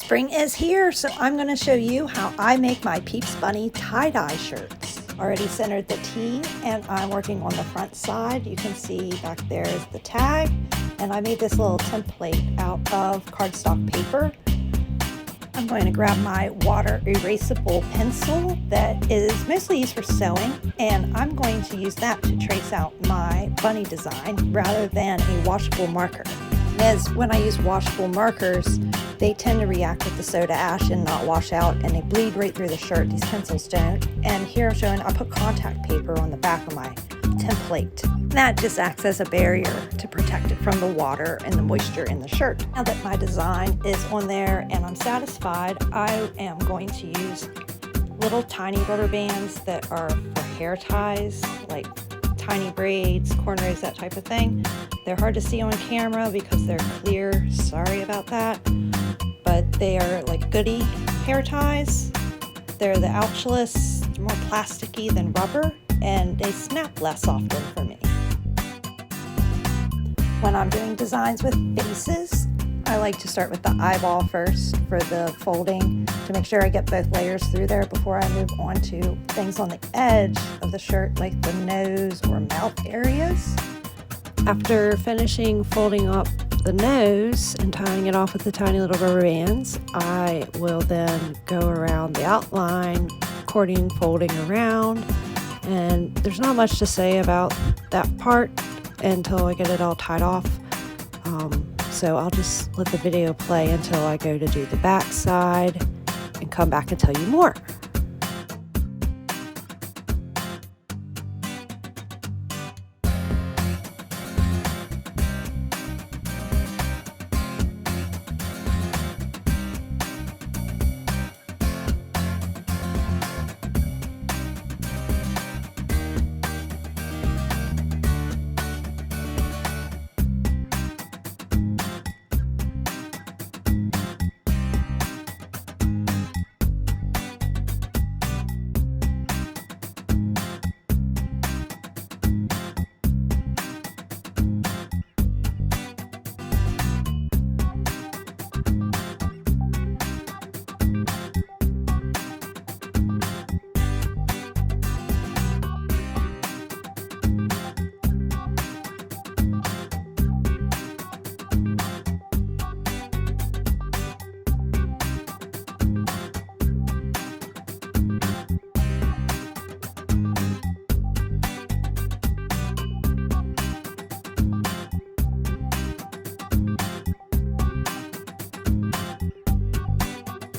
Spring is here, so I'm going to show you how I make my Peeps Bunny tie-dye shirts. Already centered the T, and I'm working on the front side. You can see back there is the tag, and I made this little template out of cardstock paper. I'm going to grab my water erasable pencil that is mostly used for sewing, and I'm going to use that to trace out my bunny design rather than a washable marker. As when I use washable markers, they tend to react with the soda ash and not wash out, and they bleed right through the shirt. These pencils don't. And here I'm showing I put contact paper on the back of my template. That just acts as a barrier to protect it from the water and the moisture in the shirt. Now that my design is on there and I'm satisfied, I am going to use little tiny rubber bands that are for hair ties, like tiny braids, cornrows, that type of thing. They're hard to see on camera because they're clear. Sorry about that. But they are like goodie hair ties. They're the ouchless, more plasticky than rubber, and they snap less often for me. When I'm doing designs with faces, I like to start with the eyeball first for the folding to make sure I get both layers through there before I move on to things on the edge of the shirt, like the nose or mouth areas. After finishing folding up the nose and tying it off with the tiny little rubber bands, I will then go around the outline, cording, folding around, and there's not much to say about that part until I get it all tied off. So I'll just let the video play until I go to do the back side and come back and tell you more.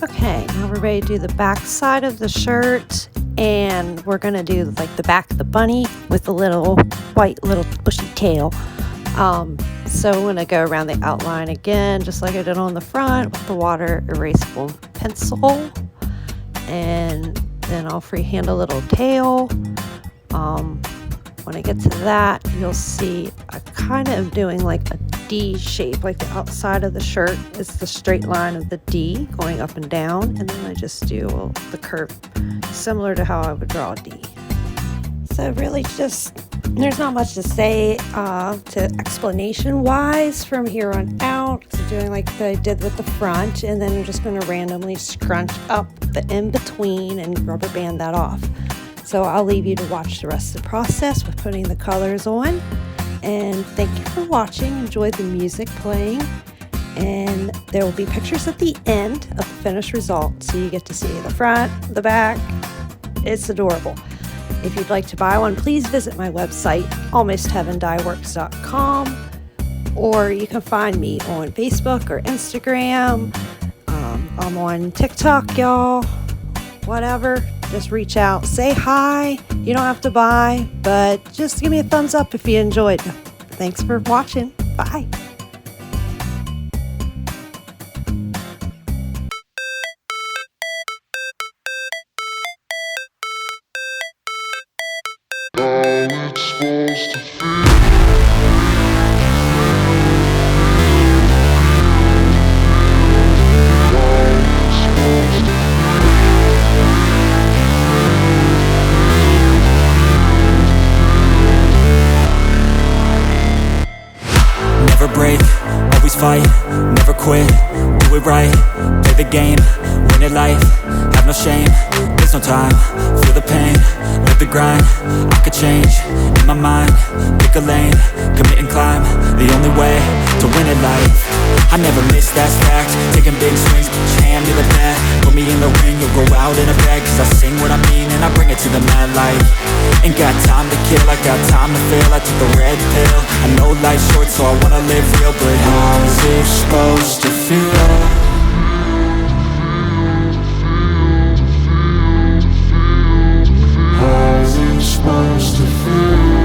Okay, now we're ready to do the back side of the shirt, and we're gonna do like the back of the bunny with the little white little bushy tail. So I'm gonna go around the outline again, just like I did on the front with the water erasable pencil, and then I'll freehand a little tail. When I get to that, you'll see I kind of doing like a D shape, like the outside of the shirt is the straight line of the D going up and down, and then I just do the curve similar to how I would draw a D. So really just, there's not much to say to explanation wise from here on out. So doing like I did with the front, and then I'm just going to randomly scrunch up the in between and rubber band that off. So I'll leave you to watch the rest of the process with putting the colors on. And thank you for watching. Enjoy the music playing. And there will be pictures at the end of the finished result. So you get to see the front, the back. It's adorable. If you'd like to buy one, please visit my website, almostheavendyeworks.com. Or you can find me on Facebook or Instagram. I'm on TikTok, y'all. Whatever. Just reach out, say hi. You don't have to buy, but just give me a thumbs up if you enjoyed. Thanks for watching. Bye. Never break, always fight, never quit, do it right, play the game time, feel the pain, live the grind. I could change, in my mind, pick a lane, commit and climb, the only way to win at life. I never miss, that's fact, taking big swings, hand me the bat. Put me in the ring, you'll go out in a bag. Cause I sing what I mean and I bring it to the mad light. Ain't got time to kill, I got time to feel. I took the red pill, I know life's short so I wanna live real. But how's it supposed to feel? How's it supposed to feel?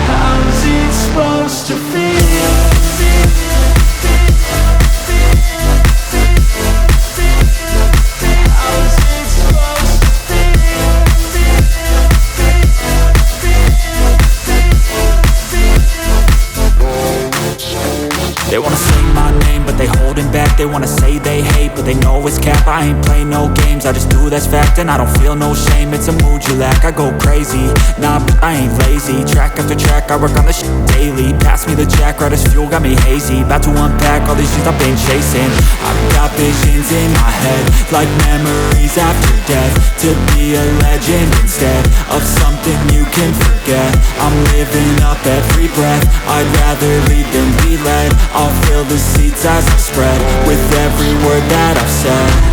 How's it supposed to feel? They wanna say my name, but they holding back. They wanna say they hate, but they know it's cap. I ain't play no games, I just do that's fact. And I don't feel no shame, it's a mood you lack. I go crazy, nah, but I ain't lazy. Track after track, I work on this shit daily. Pass me the jack, right as fuel, got me hazy. About to unpack all these things I've been chasing. I've got visions in my head, like memories after death. To be a legend instead of something you can forget. I'm living up every breath, I'd rather lead than be led. I'll fill the seats as I spread with every word that I've said.